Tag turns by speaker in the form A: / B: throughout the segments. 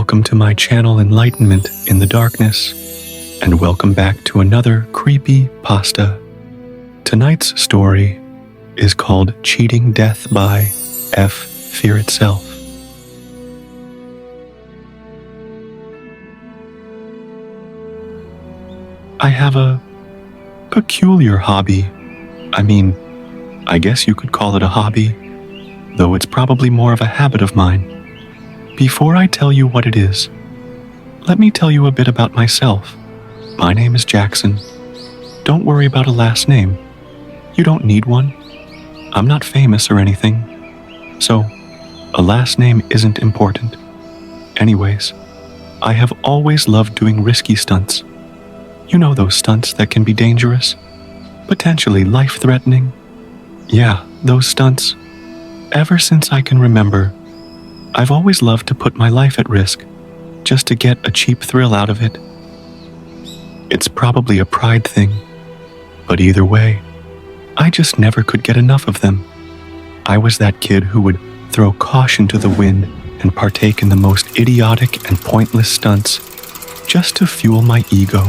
A: Welcome to my channel Enlightenment in the Darkness, and welcome back to another Creepypasta. Tonight's story is called Cheating Death by Fear Itself. I have a peculiar hobby. I guess you could call it a hobby, though it's probably more of a habit of mine. Before I tell you what it is, let me tell you a bit about myself. My name is Jackson. Don't worry about a last name. You don't need one. I'm not famous or anything, so a last name isn't important. Anyways, I have always loved doing risky stunts. You know those stunts that can be dangerous, potentially life-threatening? Yeah, those stunts. Ever since I can remember, I've always loved to put my life at risk, just to get a cheap thrill out of it. It's probably a pride thing, but either way, I just never could get enough of them. I was that kid who would throw caution to the wind and partake in the most idiotic and pointless stunts, just to fuel my ego.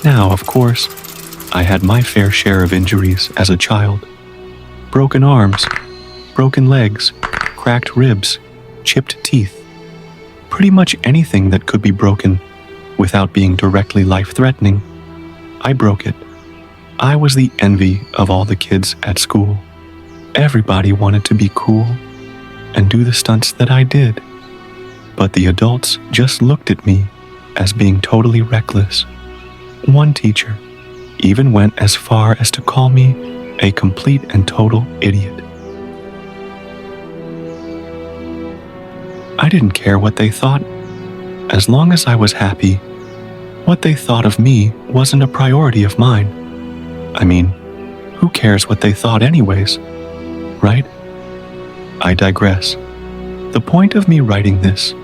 A: Now, of course, I had my fair share of injuries as a child. Broken arms, broken legs, cracked ribs, chipped teeth. Pretty much anything that could be broken without being directly life-threatening, I broke it. I was the envy of all the kids at school. Everybody wanted to be cool and do the stunts that I did. But the adults just looked at me as being totally reckless. One teacher even went as far as to call me a complete and total idiot. I didn't care what they thought. As long as I was happy, what they thought of me wasn't a priority of mine. Who cares what they thought anyways, right? I digress. The point of me writing this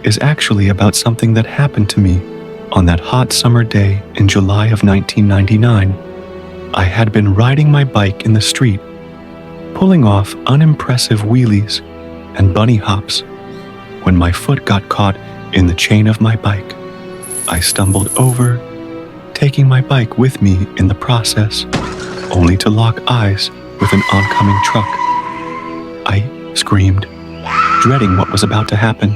A: is actually about something that happened to me on that hot summer day in July of 1999. I had been riding my bike in the street, pulling off unimpressive wheelies and bunny hops, when my foot got caught in the chain of my bike. I stumbled over, taking my bike with me in the process, only to lock eyes with an oncoming truck. I screamed, dreading what was about to happen,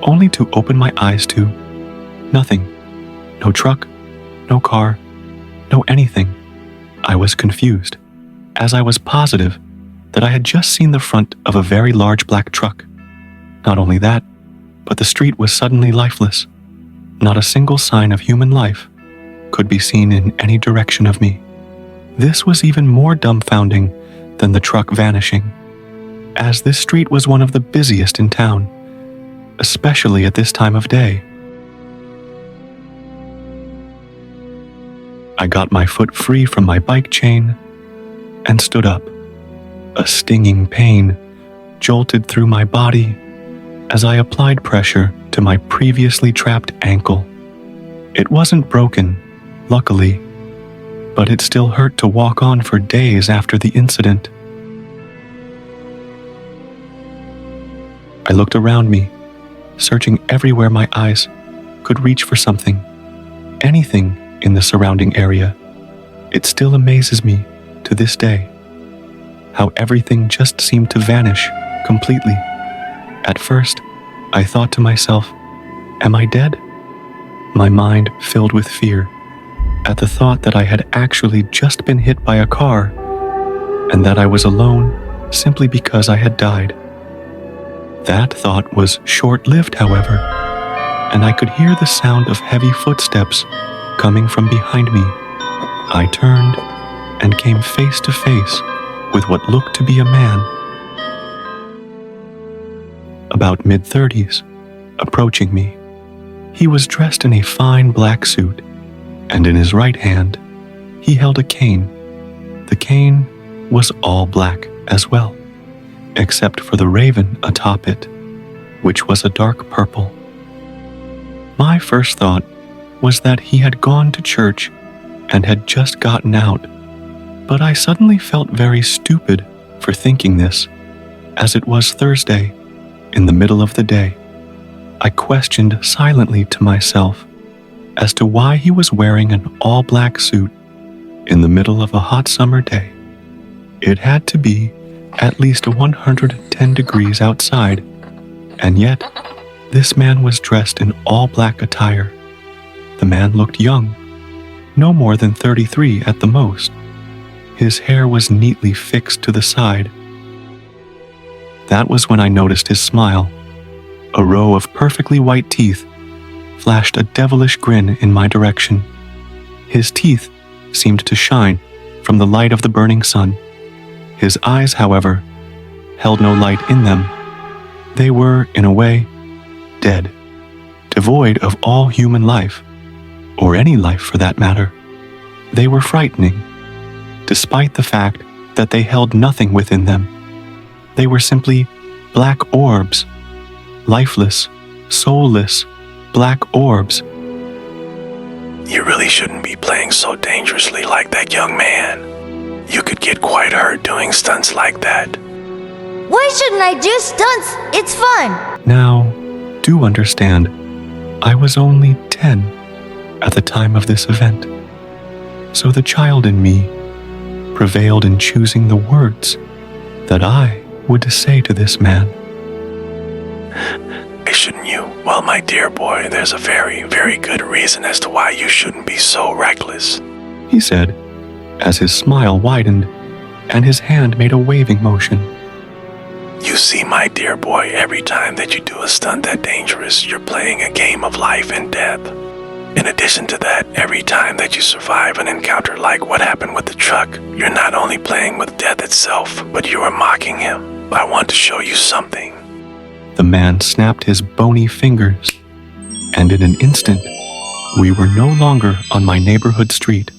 A: only to open my eyes to nothing. No truck, no car, no anything. I was confused, as I was positive that I had just seen the front of a very large black truck. Not only that, but the street was suddenly lifeless. Not a single sign of human life could be seen in any direction of me. This was even more dumbfounding than the truck vanishing, as this street was one of the busiest in town, especially at this time of day. I got my foot free from my bike chain and stood up. A stinging pain jolted through my body as I applied pressure to my previously trapped ankle. It wasn't broken, luckily, but it still hurt to walk on for days after the incident. I looked around me, searching everywhere my eyes could reach for something, anything in the surrounding area. It still amazes me to this day how everything just seemed to vanish completely. At first, I thought to myself, am I dead? My mind filled with fear at the thought that I had actually just been hit by a car and that I was alone simply because I had died. That thought was short-lived, however, and I could hear the sound of heavy footsteps coming from behind me. I turned and came face to face with what looked to be a man, about mid-30s, approaching me. He was dressed in a fine black suit, and in his right hand, he held a cane. The cane was all black as well, except for the raven atop it, which was a dark purple. My first thought was that he had gone to church and had just gotten out, but I suddenly felt very stupid for thinking this, as it was Thursday, in the middle of the day. I questioned silently to myself as to why he was wearing an all-black suit in the middle of a hot summer day. It had to be at least 110 degrees outside, and yet this man was dressed in all-black attire. The man looked young, no more than 33 at the most. His hair was neatly fixed to the side. That was when I noticed his smile. A row of perfectly white teeth flashed a devilish grin in my direction. His teeth seemed to shine from the light of the burning sun. His eyes, however, held no light in them. They were, in a way, dead, devoid of all human life, or any life for that matter. They were frightening, despite the fact that they held nothing within them. They were simply black orbs, lifeless, soulless, black orbs.
B: You really shouldn't be playing so dangerously like that, young man. You could get quite hurt doing stunts like that.
C: Why shouldn't I do stunts? It's fun.
A: Now, do understand, I was only 10 at the time of this event. So the child in me prevailed in choosing the words that I would say to this man.
B: Why shouldn't you? Well, my dear boy, there's a very, very good reason as to why you shouldn't be so reckless,
A: he said, as his smile widened and his hand made a waving motion.
B: You see, my dear boy, every time that you do a stunt that dangerous, you're playing a game of life and death. In addition to that, every time that you survive an encounter like what happened with the truck, you're not only playing with death itself, but you are mocking him. I want to show you something.
A: The man snapped his bony fingers, and in an instant, we were no longer on my neighborhood street.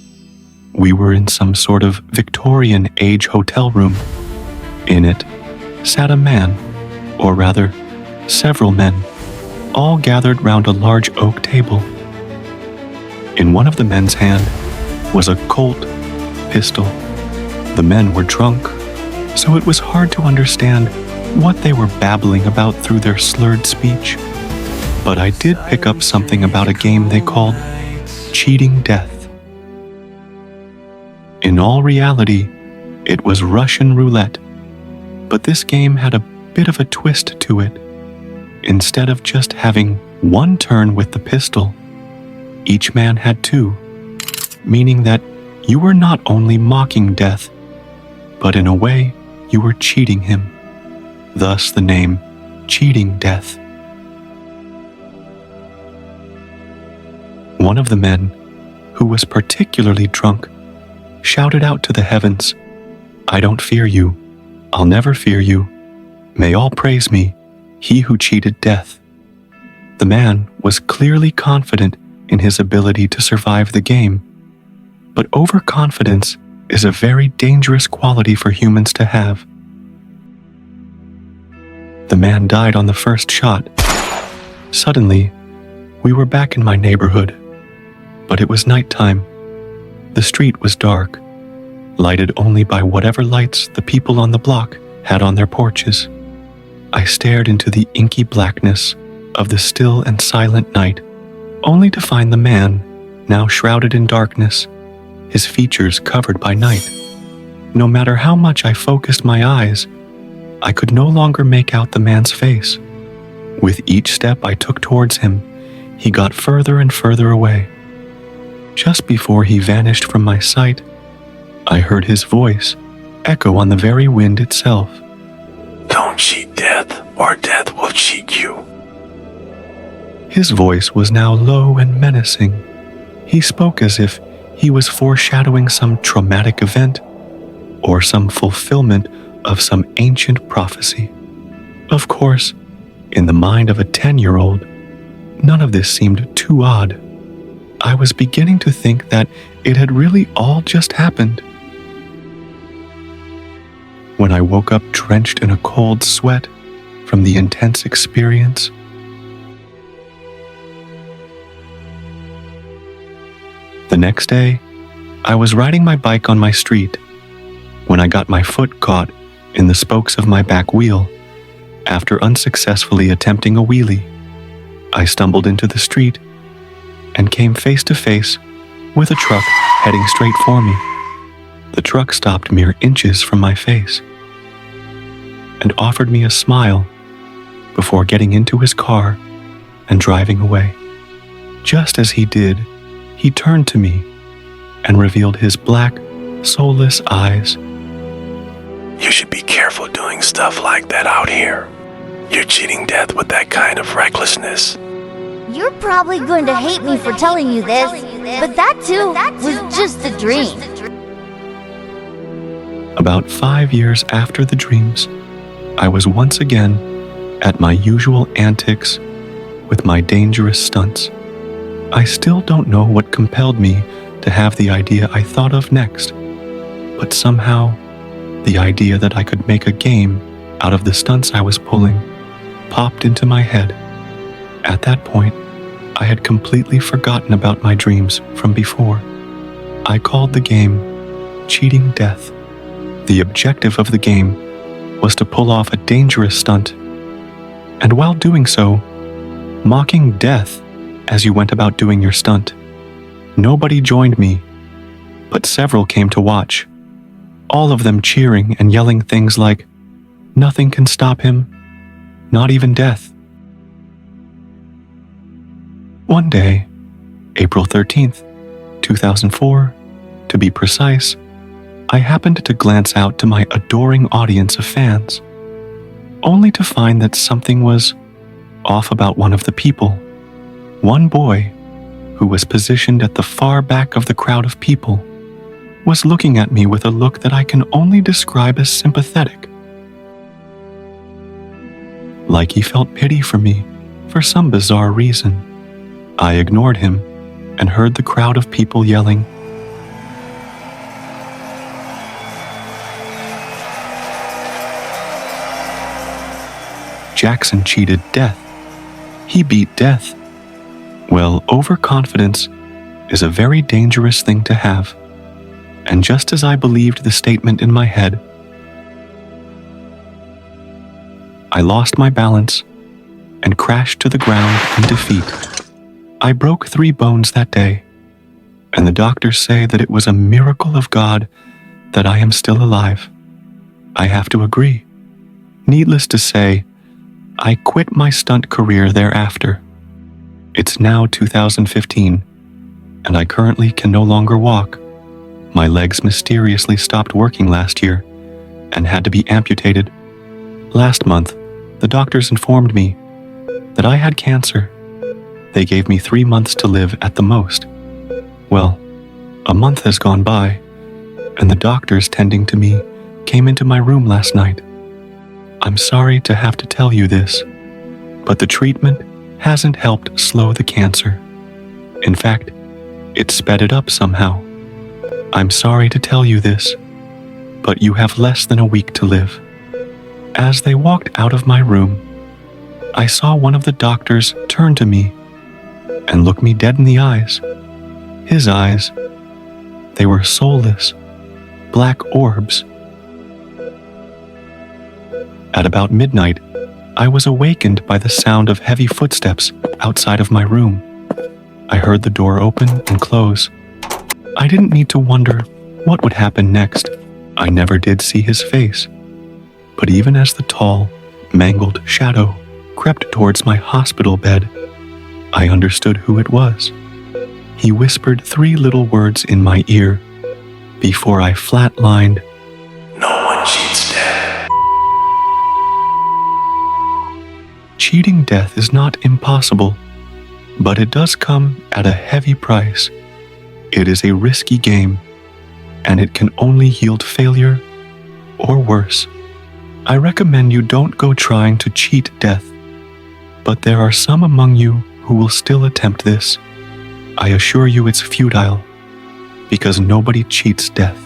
A: We were in some sort of Victorian age hotel room. In it sat a man, or rather, several men, all gathered round a large oak table. In one of the men's hand was a Colt pistol. The men were drunk, so it was hard to understand what they were babbling about through their slurred speech. But I did pick up something about a game they called Cheating Death. In all reality, it was Russian roulette, but this game had a bit of a twist to it. Instead of just having one turn with the pistol, each man had two, meaning that you were not only mocking death, but in a way you were cheating him. Thus the name Cheating Death. One of the men, who was particularly drunk, shouted out to the heavens, "I don't fear you. I'll never fear you. May all praise me, he who cheated death." The man was clearly confident in his ability to survive the game, but overconfidence is a very dangerous quality for humans to have. The man died on the first shot. Suddenly, we were back in my neighborhood, but it was nighttime. The street was dark, lighted only by whatever lights the people on the block had on their porches. I stared into the inky blackness of the still and silent night, only to find the man, now shrouded in darkness, his features covered by night. No matter how much I focused my eyes, I could no longer make out the man's face. With each step I took towards him, he got further and further away. Just before he vanished from my sight, I heard his voice echo on the very wind itself.
B: Don't cheat death, or death will cheat you.
A: His voice was now low and menacing. He spoke as if he was foreshadowing some traumatic event or some fulfillment of some ancient prophecy. Of course, in the mind of a 10-year-old, none of this seemed too odd. I was beginning to think that it had really all just happened. When I woke up drenched in a cold sweat from the intense experience, the next day, I was riding my bike on my street when I got my foot caught in the spokes of my back wheel after unsuccessfully attempting a wheelie. I stumbled into the street and came face to face with a truck heading straight for me. The truck stopped mere inches from my face and offered me a smile before getting into his car and driving away. Just as he did, he turned to me and revealed his black, soulless eyes.
B: You should be careful doing stuff like that out here. You're cheating death with that kind of recklessness.
C: You're probably going to hate me for telling you this, but that too was just a dream.
A: About 5 years after the dreams, I was once again at my usual antics with my dangerous stunts. I still don't know what compelled me to have the idea I thought of next, but somehow the idea that I could make a game out of the stunts I was pulling popped into my head. At that point, I had completely forgotten about my dreams from before. I called the game Cheating Death. The objective of the game was to pull off a dangerous stunt, and while doing so, mocking death as you went about doing your stunt. Nobody joined me, but several came to watch, all of them cheering and yelling things like, "Nothing can stop him, not even death." One day, April 13th, 2004, to be precise, I happened to glance out to my adoring audience of fans, only to find that something was off about one of the people. One boy, who was positioned at the far back of the crowd of people, was looking at me with a look that I can only describe as sympathetic. Like he felt pity for me for some bizarre reason. I ignored him and heard the crowd of people yelling, "Jackson cheated death. He beat death." Well, overconfidence is a very dangerous thing to have. And just as I believed the statement in my head, I lost my balance and crashed to the ground in defeat. I broke 3 bones that day, and the doctors say that it was a miracle of God that I am still alive. I have to agree. Needless to say, I quit my stunt career thereafter. It's now 2015, and I currently can no longer walk. My legs mysteriously stopped working last year and had to be amputated. Last month, the doctors informed me that I had cancer. They gave me 3 months to live at the most. Well, a month has gone by, and the doctors tending to me came into my room last night. I'm sorry to have to tell you this, but the treatment hasn't helped slow the cancer. In fact, it sped it up somehow. I'm sorry to tell you this, but you have less than a week to live. As they walked out of my room, I saw one of the doctors turn to me and look me dead in the eyes. His eyes, they were soulless, black orbs. At about midnight, I was awakened by the sound of heavy footsteps outside of my room. I heard the door open and close. I didn't need to wonder what would happen next. I never did see his face. But even as the tall, mangled shadow crept towards my hospital bed, I understood who it was. He whispered 3 little words in my ear before I flatlined.
B: No one cheats death.
A: Cheating death is not impossible, but it does come at a heavy price. It is a risky game, and it can only yield failure or worse. I recommend you don't go trying to cheat death, but there are some among you who will still attempt this. I assure you it's futile, because nobody cheats death.